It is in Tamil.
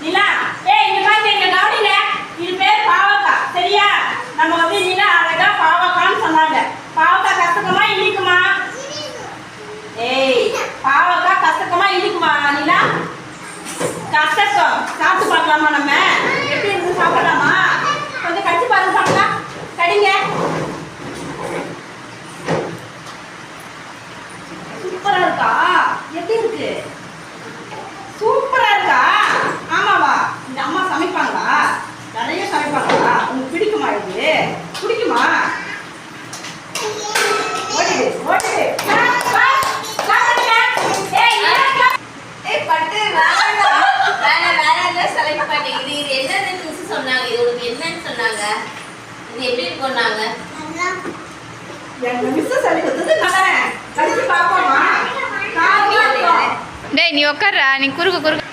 நிலா இங்க பாருங்க இங்க கவனிங்க. இது பேர் பாவக்காய். சரியா? நம்ம வந்து நிலா அழகா பாவக்கான்னு சொன்னாங்க. பாவக்காய் கசக்குமா இனிக்குமா? பாவக்காய் கசக்குமா இனிக்குமா நிலா? கசக்கும். சாப்பிட்டு பார்க்கலாமா நம்ம? எப்படி இருக்கு சாப்பிடலாமா? கொஞ்சம் கடிச்சு பாருங்க சாப்பிடலாம். கடிங்க. சூப்பரா இருக்கா? எப்படி இருக்கு? சூப்பரா இருக்கா? ஆமாவா? இந்த அம்மா சமைப்பாங்களா? நிறைய சமைப்பாங்களா? உங்களுக்கு பிடிக்குமா? இது பிடிக்குமா? ஓடிடு ஓடிடு. பட்டு வேற என்ன செலக்ட் பண்ணிக்குது? இது என்னன்னு மிஸ் சொன்னாங்க. இது உனக்கு என்னன்னு சொன்னாங்க? இது எப்படி இருக்கும்னாங்க? எங்க மிஸ் சொல்லி கொடுத்தது நல்லா. கடிச்சு பாப்போமா? டேய் நீ உட்கார்றா, நீ குறுக்கு குறுக்கு